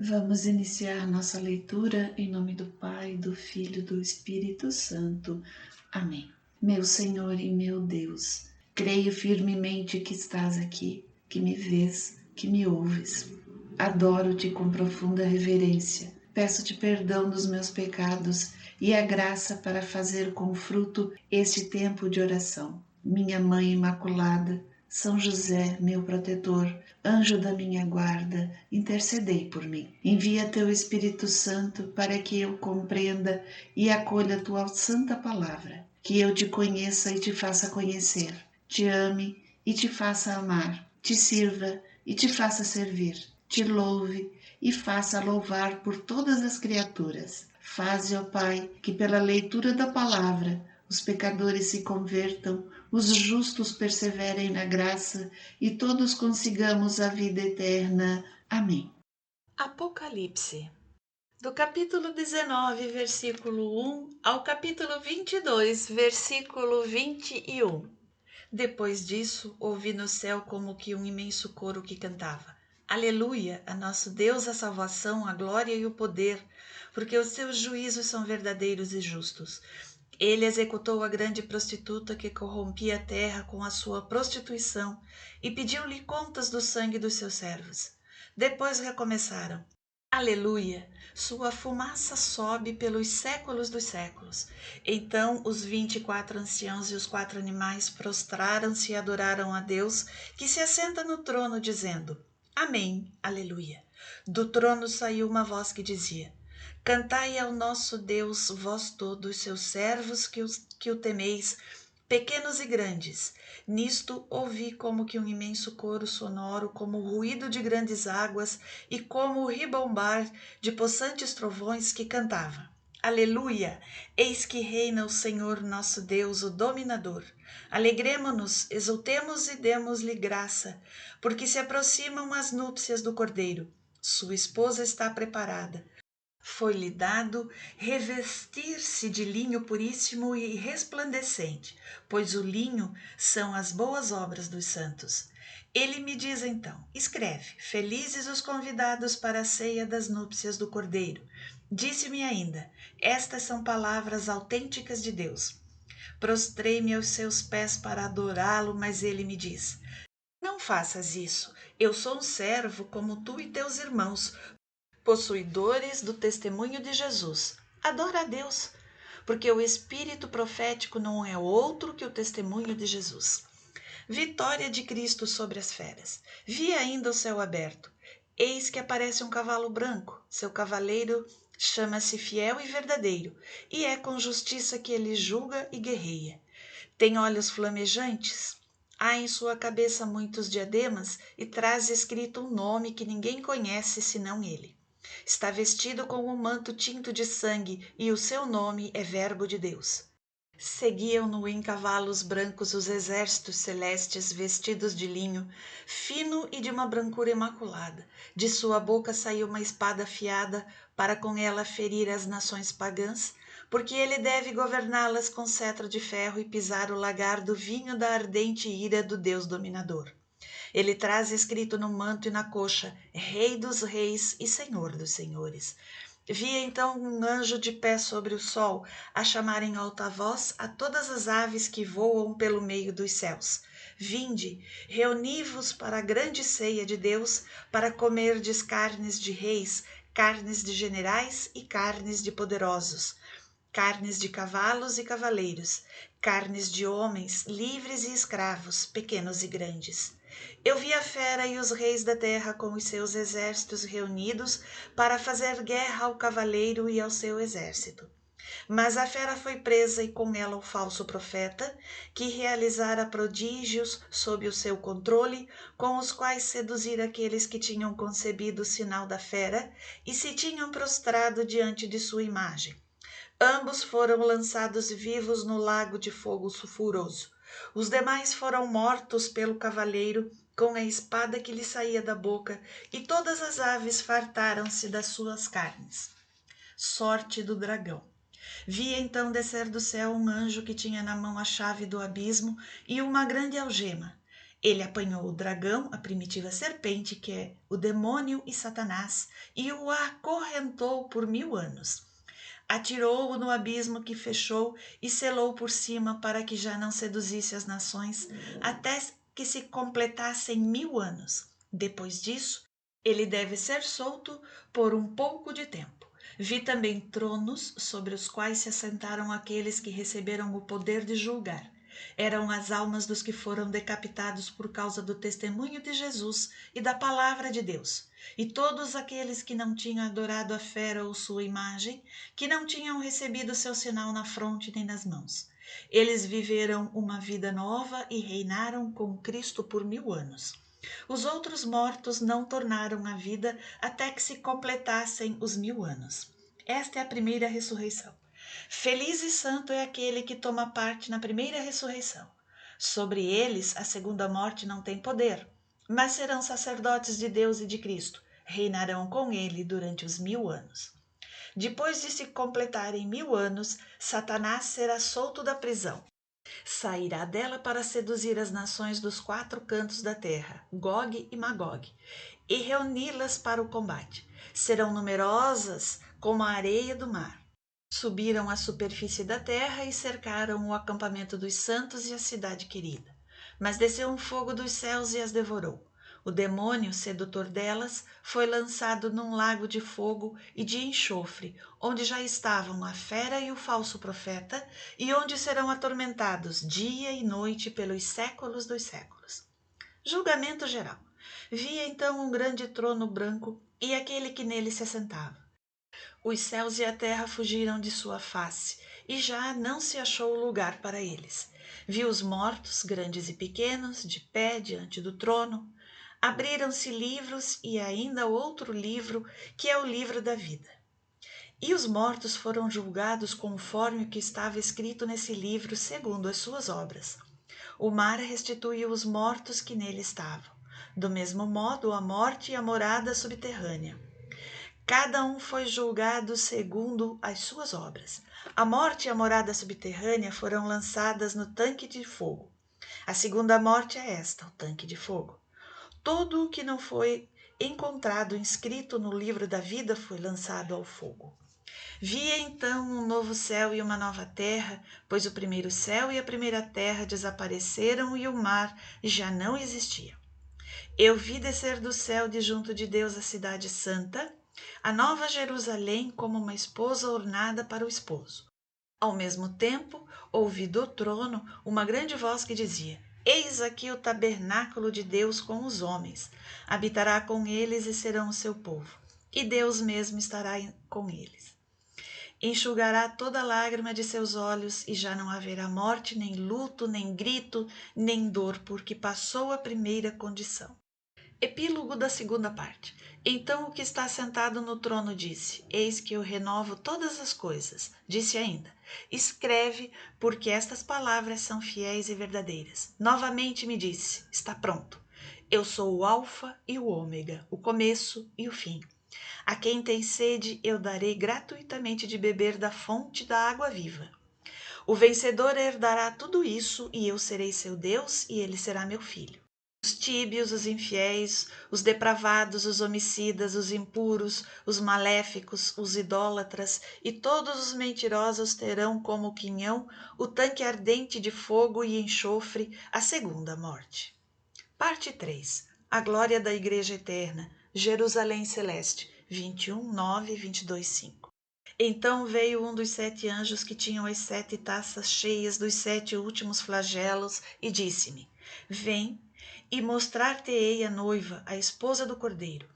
Vamos iniciar nossa leitura em nome do Pai, do Filho e do Espírito Santo. Amém. Meu Senhor e meu Deus, creio firmemente que estás aqui, que me vês, que me ouves. Adoro-te com profunda reverência. Peço-te perdão dos meus pecados e a graça para fazer com fruto este tempo de oração. Minha Mãe Imaculada, São José, meu protetor, anjo da minha guarda, intercedei por mim. Envia teu Espírito Santo para que eu compreenda e acolha a tua santa palavra, que eu te conheça e te faça conhecer, te ame e te faça amar, te sirva e te faça servir, te louve e faça louvar por todas as criaturas. Faze, ó Pai, que pela leitura da palavra os pecadores se convertam, os justos perseverem na graça e todos consigamos a vida eterna. Amém. Apocalipse, do capítulo 19, versículo 1 ao capítulo 22, versículo 21. Depois disso, ouvi no céu como que um imenso coro que cantava: Aleluia, a nosso Deus a salvação, a glória e o poder, porque os seus juízos são verdadeiros e justos. Ele executou a grande prostituta que corrompia a terra com a sua prostituição e pediu-lhe contas do sangue dos seus servos. Depois recomeçaram: Aleluia! Sua fumaça sobe pelos séculos dos séculos. Então os 24 anciãos e os 4 animais prostraram-se e adoraram a Deus, que se assenta no trono, dizendo: Amém, aleluia. Do trono saiu uma voz que dizia: Cantai ao nosso Deus, vós todos seus servos que o temeis, pequenos e grandes. Nisto ouvi como que um imenso coro sonoro, como o ruído de grandes águas e como o ribombar de possantes trovões que cantava: Aleluia! Eis que reina o Senhor nosso Deus, o dominador. Alegremo-nos, exultemos e demos-lhe graça, porque se aproximam as núpcias do Cordeiro. Sua esposa está preparada. Foi-lhe dado revestir-se de linho puríssimo e resplandecente, pois o linho são as boas obras dos santos. Ele me diz então: escreve, felizes os convidados para a ceia das núpcias do Cordeiro. Disse-me ainda: estas são palavras autênticas de Deus. Prostrei-me aos seus pés para adorá-lo, mas ele me diz: não faças isso. Eu sou um servo como tu e teus irmãos, possuidores do testemunho de Jesus. Adora a Deus, porque o espírito profético não é outro que o testemunho de Jesus. Vitória de Cristo sobre as feras. Vi ainda o céu aberto. Eis que aparece um cavalo branco. Seu cavaleiro chama-se Fiel e Verdadeiro, e é com justiça que ele julga e guerreia. Tem olhos flamejantes. Há em sua cabeça muitos diademas e traz escrito um nome que ninguém conhece senão ele. Está vestido com um manto tinto de sangue e o seu nome é Verbo de Deus. Seguiam-no em cavalos brancos os exércitos celestes vestidos de linho, fino e de uma brancura imaculada. De sua boca saiu uma espada afiada para com ela ferir as nações pagãs, porque ele deve governá-las com cetro de ferro e pisar o lagar do vinho da ardente ira do Deus dominador. Ele traz escrito no manto e na coxa: Rei dos reis e Senhor dos senhores. Vi então um anjo de pé sobre o sol, a chamar em alta voz a todas as aves que voam pelo meio dos céus. Vinde, reuni-vos para a grande ceia de Deus, para comerdes carnes de reis, carnes de generais e carnes de poderosos, carnes de cavalos e cavaleiros, carnes de homens, livres e escravos, pequenos e grandes. Eu vi a fera e os reis da terra com os seus exércitos reunidos para fazer guerra ao cavaleiro e ao seu exército. Mas a fera foi presa e com ela o falso profeta, que realizara prodígios sob o seu controle, com os quais seduzir aqueles que tinham concebido o sinal da fera e se tinham prostrado diante de sua imagem. Ambos foram lançados vivos no lago de fogo sulfuroso. Os demais foram mortos pelo cavaleiro com a espada que lhe saía da boca, e todas as aves fartaram-se das suas carnes. Sorte do dragão. Vi então descer do céu um anjo que tinha na mão a chave do abismo e uma grande algema. Ele apanhou o dragão, a primitiva serpente, que é o demônio e Satanás, e o acorrentou por 1000 anos. Atirou-o no abismo que fechou e selou por cima para que já não seduzisse as nações, até que se completassem 1000 anos. Depois disso, ele deve ser solto por um pouco de tempo. Vi também tronos sobre os quais se assentaram aqueles que receberam o poder de julgar. Eram as almas dos que foram decapitados por causa do testemunho de Jesus e da palavra de Deus. E todos aqueles que não tinham adorado a fera ou sua imagem, que não tinham recebido seu sinal na fronte nem nas mãos. Eles viveram uma vida nova e reinaram com Cristo por 1000 anos. Os outros mortos não tornaram a vida até que se completassem os 1000 anos. Esta é a primeira ressurreição. Feliz e santo é aquele que toma parte na primeira ressurreição. Sobre eles, a segunda morte não tem poder, mas serão sacerdotes de Deus e de Cristo. Reinarão com ele durante os 1000 anos. Depois de se completarem 1000 anos, Satanás será solto da prisão. Sairá dela para seduzir as nações dos 4 cantos da terra, Gog e Magog, e reuni-las para o combate. Serão numerosas como a areia do mar. Subiram à superfície da terra e cercaram o acampamento dos santos e a cidade querida. Mas desceu um fogo dos céus e as devorou. O demônio, sedutor delas, foi lançado num lago de fogo e de enxofre, onde já estavam a fera e o falso profeta, e onde serão atormentados dia e noite pelos séculos dos séculos. Julgamento geral. Vi então um grande trono branco e aquele que nele se assentava. Os céus e a terra fugiram de sua face, e já não se achou lugar para eles. Vi os mortos, grandes e pequenos, de pé diante do trono. Abriram-se livros e ainda outro livro, que é o livro da vida. E os mortos foram julgados conforme o que estava escrito nesse livro, segundo as suas obras. O mar restituiu os mortos que nele estavam. Do mesmo modo, a morte e a morada subterrânea. Cada um foi julgado segundo as suas obras. A morte e a morada subterrânea foram lançadas no tanque de fogo. A segunda morte é esta, o tanque de fogo. Todo o que não foi encontrado inscrito no livro da vida foi lançado ao fogo. Vi então um novo céu e uma nova terra, pois o primeiro céu e a primeira terra desapareceram e o mar já não existia. Eu vi descer do céu de junto de Deus a cidade santa, a nova Jerusalém, como uma esposa ornada para o esposo. Ao mesmo tempo, ouvi do trono uma grande voz que dizia: Eis aqui o tabernáculo de Deus com os homens. Habitará com eles e serão o seu povo. E Deus mesmo estará com eles. Enxugará toda lágrima de seus olhos, e já não haverá morte, nem luto, nem grito, nem dor, porque passou a primeira condição. Epílogo da segunda parte. Então o que está sentado no trono disse: Eis que eu renovo todas as coisas. Disse ainda: Escreve, porque estas palavras são fiéis e verdadeiras. Novamente me disse: Está pronto. Eu sou o Alfa e o Ômega, o começo e o fim. A quem tem sede, eu darei gratuitamente de beber da fonte da água viva. O vencedor herdará tudo isso, e eu serei seu Deus, e ele será meu filho. Os tíbios, os infiéis, os depravados, os homicidas, os impuros, os maléficos, os idólatras e todos os mentirosos terão como quinhão o tanque ardente de fogo e enxofre, a segunda morte. Parte 3. A glória da Igreja Eterna, Jerusalém Celeste, 21:9, 22:5. Então veio um dos 7 anjos que tinham as 7 taças cheias dos 7 últimos flagelos e disse-me: Vem, e mostrar-te-ei a noiva, a esposa do Cordeiro.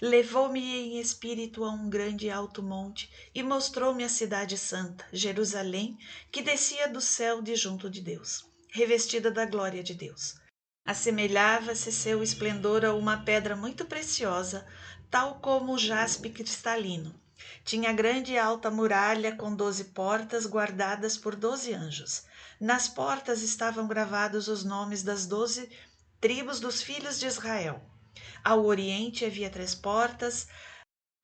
Levou-me em espírito a um grande e alto monte e mostrou-me a cidade santa, Jerusalém, que descia do céu de junto de Deus, revestida da glória de Deus. Assemelhava-se seu esplendor a uma pedra muito preciosa, tal como o jaspe cristalino. Tinha grande e alta muralha com 12 portas guardadas por 12 anjos. Nas portas estavam gravados os nomes das 12 tribos dos filhos de Israel. Ao oriente havia 3 portas,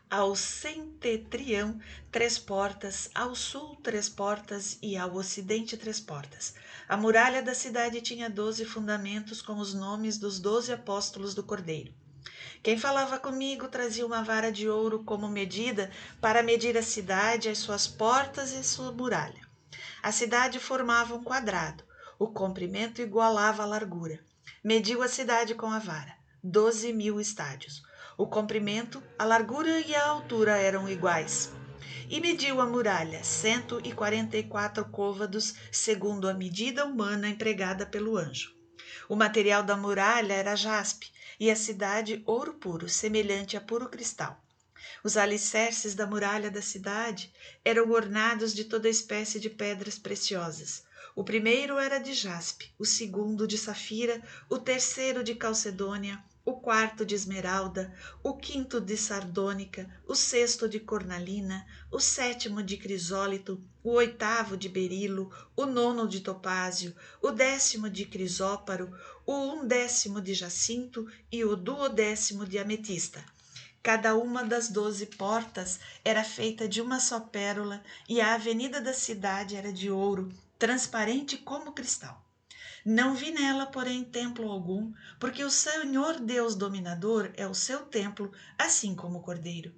ao setentrião 3 portas, ao sul 3 portas e ao ocidente 3 portas. A muralha da cidade tinha 12 fundamentos com os nomes dos 12 apóstolos do Cordeiro. Quem falava comigo trazia uma vara de ouro como medida para medir a cidade, as suas portas e sua muralha. A cidade formava um quadrado, o comprimento igualava a largura. Mediu a cidade com a vara, 12.000 estádios. O comprimento, a largura e a altura eram iguais. E mediu a muralha, 144 côvados, segundo a medida humana empregada pelo anjo. O material da muralha era jaspe, e a cidade ouro puro, semelhante a puro cristal. Os alicerces da muralha da cidade eram ornados de toda espécie de pedras preciosas. O primeiro era de jaspe, o segundo de safira, o terceiro de calcedônia, o quarto de esmeralda, o quinto de sardônica, o sexto de cornalina, o sétimo de crisólito, o oitavo de berilo, o nono de topázio, o 10º de crisóparo, o 11º de jacinto e o 12º de ametista. Cada uma das 12 portas era feita de uma só pérola e a avenida da cidade era de ouro, transparente como cristal. Não vi nela, porém, templo algum, porque o Senhor Deus dominador é o seu templo, assim como o Cordeiro.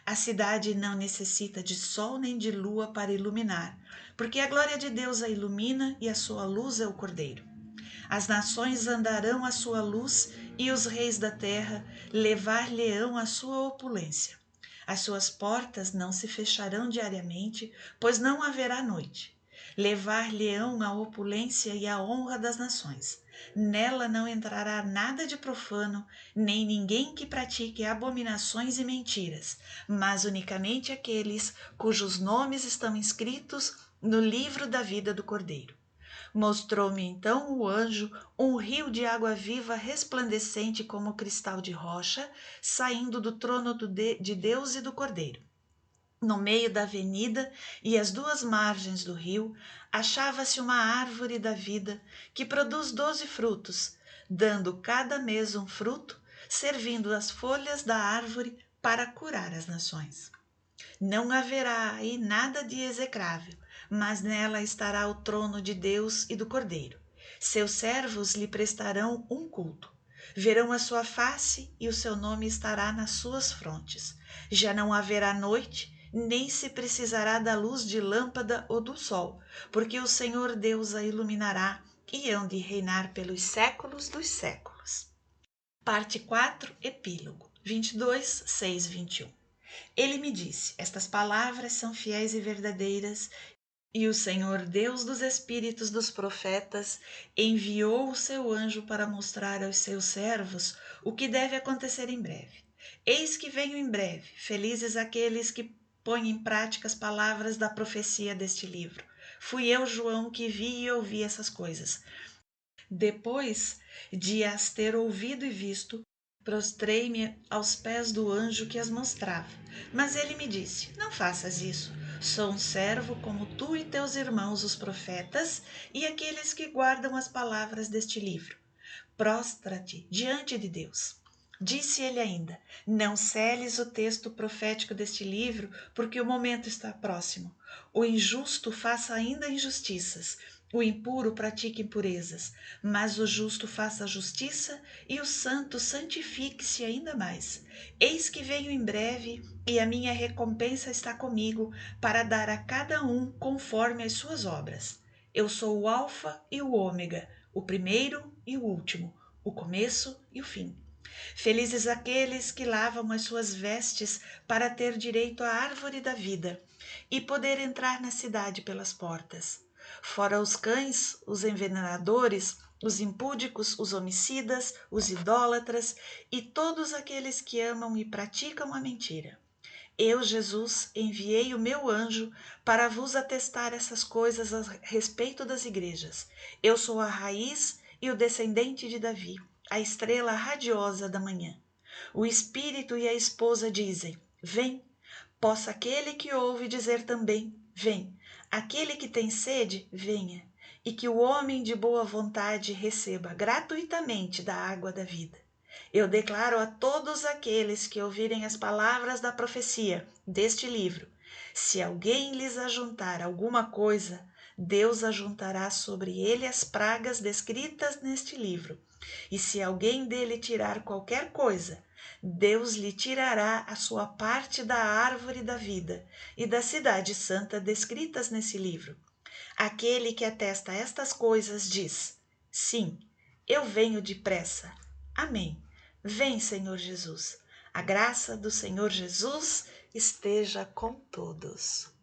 A cidade não necessita de sol nem de lua para iluminar, porque a glória de Deus a ilumina e a sua luz é o Cordeiro. As nações andarão à sua luz e os reis da terra levar-lhe-ão a sua opulência. As suas portas não se fecharão diariamente, pois não haverá noite. Levar-lhe-ão a opulência e a honra das nações. Nela não entrará nada de profano, nem ninguém que pratique abominações e mentiras, mas unicamente aqueles cujos nomes estão inscritos no livro da vida do Cordeiro. Mostrou-me então o anjo um rio de água viva resplandecente como cristal de rocha, saindo do trono de Deus e do Cordeiro. No meio da avenida e às 2 margens do rio, achava-se uma árvore da vida que produz 12 frutos, dando cada mês um fruto, servindo as folhas da árvore para curar as nações. Não haverá aí nada de execrável, mas nela estará o trono de Deus e do Cordeiro. Seus servos lhe prestarão um culto. Verão a sua face e o seu nome estará nas suas frontes. Já não haverá noite, nem se precisará da luz de lâmpada ou do sol, porque o Senhor Deus a iluminará e hão de reinar pelos séculos dos séculos. Parte 4, Epílogo, 22, 6, 21. Ele me disse: estas palavras são fiéis e verdadeiras, e o Senhor Deus dos espíritos dos profetas enviou o seu anjo para mostrar aos seus servos o que deve acontecer em breve. Eis que venho em breve, felizes aqueles que põem em prática as palavras da profecia deste livro. Fui eu, João, que vi e ouvi essas coisas. Depois de as ter ouvido e visto, prostrei-me aos pés do anjo que as mostrava. Mas ele me disse: não faças isso. Sou um servo como tu e teus irmãos, os profetas, e aqueles que guardam as palavras deste livro. Prostra-te diante de Deus. Disse ele ainda: não seles o texto profético deste livro, porque o momento está próximo. O injusto faça ainda injustiças, o impuro pratique impurezas, mas o justo faça justiça e o santo santifique-se ainda mais. Eis que venho em breve e a minha recompensa está comigo para dar a cada um conforme as suas obras. Eu sou o Alfa e o Ômega, o primeiro e o último, o começo e o fim. Felizes aqueles que lavam as suas vestes para ter direito à árvore da vida e poder entrar na cidade pelas portas. Fora os cães, os envenenadores, os impúdicos, os homicidas, os idólatras e todos aqueles que amam e praticam a mentira. Eu, Jesus, enviei o meu anjo para vos atestar essas coisas a respeito das igrejas. Eu sou a raiz e o descendente de Davi, a estrela radiosa da manhã. O Espírito e a esposa dizem: vem. Possa aquele que ouve dizer também: vem. Aquele que tem sede, venha. E que o homem de boa vontade receba gratuitamente da água da vida. Eu declaro a todos aqueles que ouvirem as palavras da profecia deste livro: se alguém lhes ajuntar alguma coisa, Deus ajuntará sobre ele as pragas descritas neste livro. E se alguém dele tirar qualquer coisa, Deus lhe tirará a sua parte da árvore da vida e da cidade santa descritas nesse livro. Aquele que atesta estas coisas diz: sim, eu venho depressa. Amém. Vem, Senhor Jesus. A graça do Senhor Jesus esteja com todos.